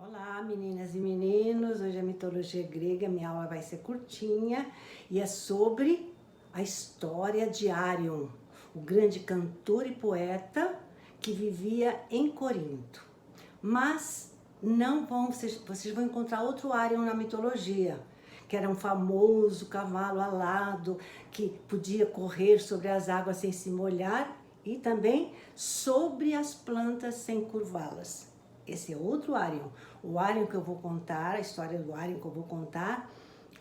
Olá, meninas e meninos. Hoje é mitologia grega, minha aula vai ser curtinha e é sobre a história de Árion, o grande cantor e poeta que vivia em Corinto. Mas não vão, vocês vão encontrar outro Árion na mitologia, que era um famoso cavalo alado, que podia correr sobre as águas sem se molhar e também sobre as plantas sem curvá-las. Esse é outro Árion. O Árion que eu vou contar, a história do Árion que eu vou contar,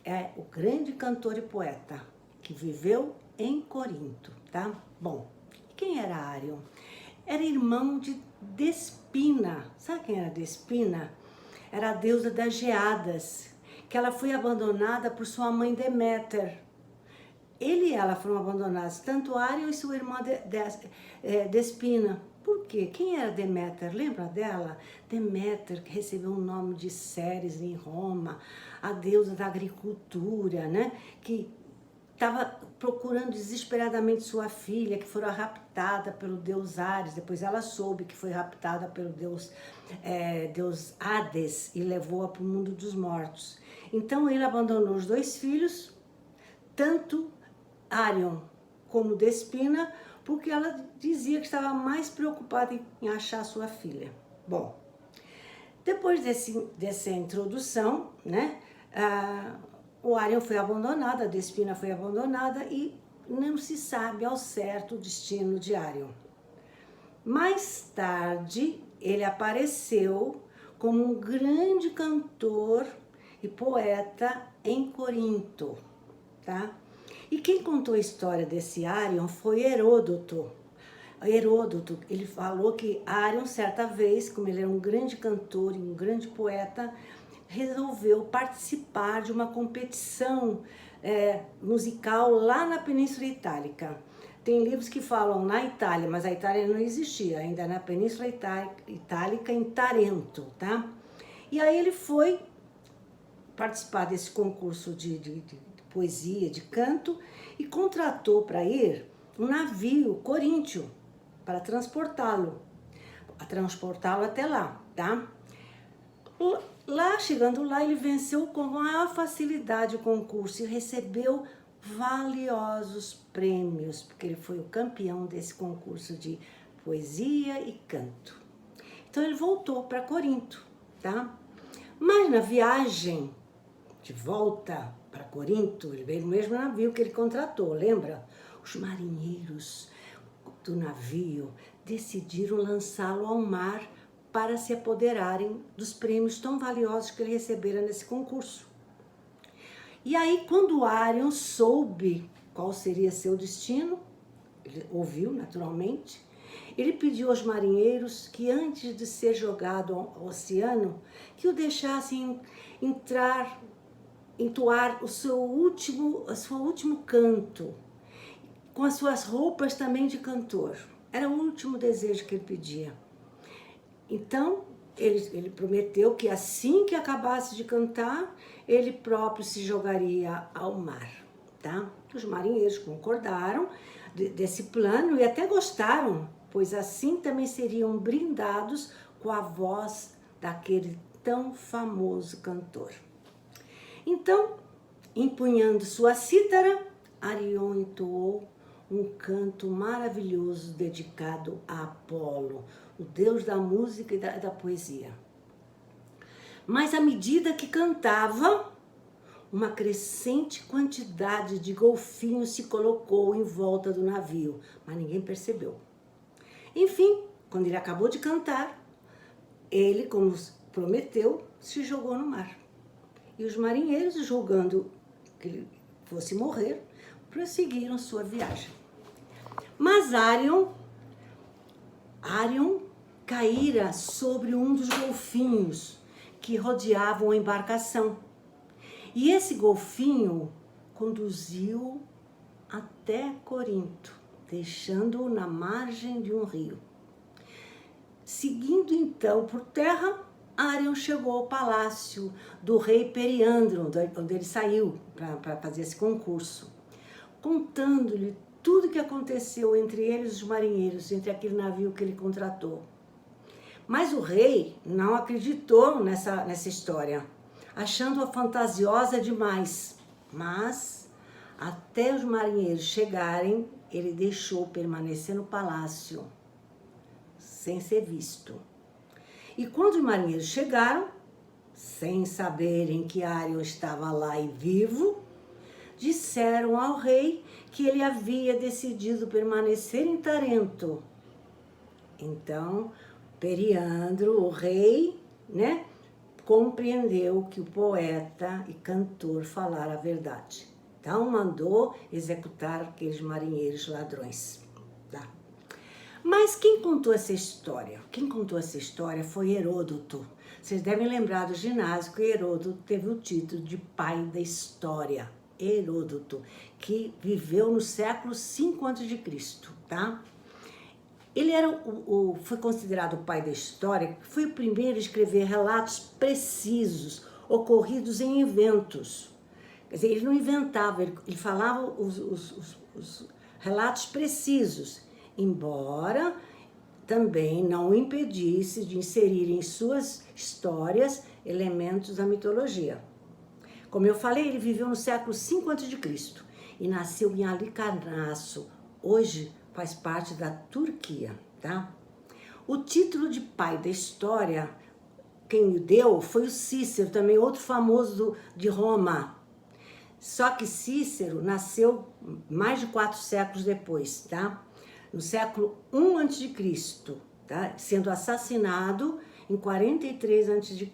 é o grande cantor e poeta que viveu em Corinto, tá? Bom, quem era Árion? Era irmão de Despina. Sabe quem era Despina? Era a deusa das geadas, que ela foi abandonada por sua mãe Deméter. Ele e ela foram abandonados, tanto Árion e sua irmã Despina. Por quê? Quem era Deméter? Lembra dela? Deméter, que recebeu o nome de Ceres em Roma, a deusa da agricultura, né? Que estava procurando desesperadamente sua filha, que fora raptada pelo deus Ares. Depois ela soube que foi raptada pelo deus Hades e levou-a para o mundo dos mortos. Então ele abandonou os dois filhos, tanto Árion como Despina, porque ela dizia que estava mais preocupada em achar sua filha. Bom, depois dessa introdução, né, o Árion foi abandonado, a Despina foi abandonada e não se sabe ao certo o destino de Árion. Mais tarde, ele apareceu como um grande cantor e poeta em Corinto, tá? E quem contou a história desse Árion foi Heródoto. Heródoto, ele falou que Árion, certa vez, como ele era um grande cantor e um grande poeta, resolveu participar de uma competição musical lá na Península Itálica. Tem livros que falam na Itália, mas a Itália não existia, ainda na Península Itálica, em Tarento, tá? E aí ele foi participar desse concurso de poesia, de canto, e contratou para ir um navio coríntio para transportá-lo até lá, tá? Chegando lá, ele venceu com maior facilidade o concurso e recebeu valiosos prêmios, porque ele foi o campeão desse concurso de poesia e canto. Então ele voltou para Corinto, tá? Mas na viagem de volta para Corinto, ele veio no mesmo navio que ele contratou, lembra? Os marinheiros do navio decidiram lançá-lo ao mar para se apoderarem dos prêmios tão valiosos que ele recebera nesse concurso. E aí, quando Árion soube qual seria seu destino, ele ouviu naturalmente, ele pediu aos marinheiros que antes de ser jogado ao oceano, que o deixassem entoar o seu último canto, com as suas roupas também de cantor. Era o último desejo que ele pedia. Então, ele prometeu que assim que acabasse de cantar, ele próprio se jogaria ao mar, tá? Os marinheiros concordaram desse plano e até gostaram, pois assim também seriam brindados com a voz daquele tão famoso cantor. Então, empunhando sua cítara, Árion entoou um canto maravilhoso dedicado a Apolo, o deus da música e da poesia. Mas à medida que cantava, uma crescente quantidade de golfinhos se colocou em volta do navio, mas ninguém percebeu. Enfim, quando ele acabou de cantar, ele, como prometeu, se jogou no mar. E os marinheiros, julgando que ele fosse morrer, prosseguiram sua viagem. Mas Árion caíra sobre um dos golfinhos que rodeavam a embarcação. E esse golfinho conduziu até Corinto, deixando-o na margem de um rio. Seguindo então por terra, Árion chegou ao palácio do rei Periandro, onde ele saiu para fazer esse concurso, contando-lhe tudo o que aconteceu entre eles e os marinheiros, entre aquele navio que ele contratou. Mas o rei não acreditou nessa história, achando-a fantasiosa demais. Mas, até os marinheiros chegarem, ele deixou permanecer no palácio, sem ser visto. E quando os marinheiros chegaram, sem saberem que Arion estava lá e vivo, disseram ao rei que ele havia decidido permanecer em Tarento. Então, Periandro, o rei, né, compreendeu que o poeta e cantor falara a verdade. Então, mandou executar aqueles marinheiros ladrões. Tá? Mas quem contou essa história? Quem contou essa história foi Heródoto. Vocês devem lembrar do ginásio que Heródoto teve o título de pai da história. Heródoto, que viveu no século 5 a.C., tá? Ele foi considerado o pai da história, foi o primeiro a escrever relatos precisos, ocorridos em eventos. Quer dizer, ele não inventava, ele falava os relatos precisos, embora também não o impedisse de inserir em suas histórias elementos da mitologia. Como eu falei, ele viveu no século 5 a.C. e nasceu em Halicarnasso, hoje faz parte da Turquia, tá? O título de pai da história, quem o deu foi o Cícero, também outro famoso de Roma. Só que Cícero nasceu mais de 4 séculos depois, tá? No século 1 a.C., tá? Sendo assassinado em 43 a.C.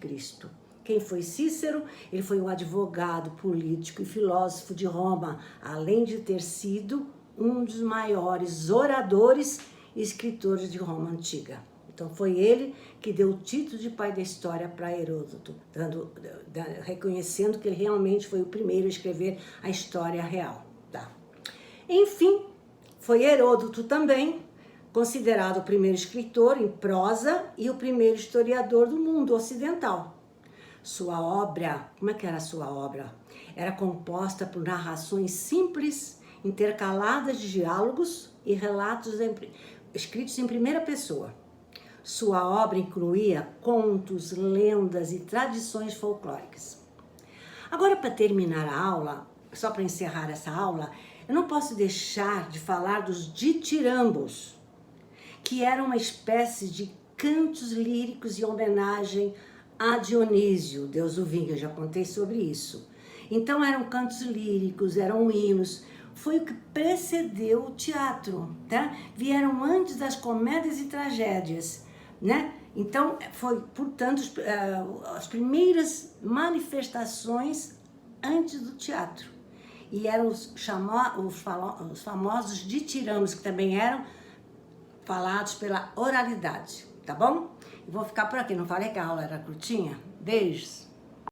Quem foi Cícero? Ele foi um advogado, político e filósofo de Roma, além de ter sido um dos maiores oradores e escritores de Roma antiga. Então foi ele que deu o título de pai da história para Heródoto, reconhecendo que ele realmente foi o primeiro a escrever a história real. Tá? Enfim, foi Heródoto também considerado o primeiro escritor em prosa e o primeiro historiador do mundo ocidental. Sua obra, como é que era a sua obra? Era composta por narrações simples, intercaladas de diálogos e relatos escritos em primeira pessoa. Sua obra incluía contos, lendas e tradições folclóricas. Agora, para terminar a aula, só para encerrar essa aula, eu não posso deixar de falar dos ditirambos, que eram uma espécie de cantos líricos em homenagem a Dionísio, deus do vinho, eu já contei sobre isso. Então eram cantos líricos, eram hinos, foi o que precedeu o teatro, tá? Vieram antes das comédias e tragédias, né? Então foi, portanto, as primeiras manifestações antes do teatro. E eram os famosos ditirambos, que também eram falados pela oralidade, tá bom? Eu vou ficar por aqui, não falei que a aula era curtinha? Beijos!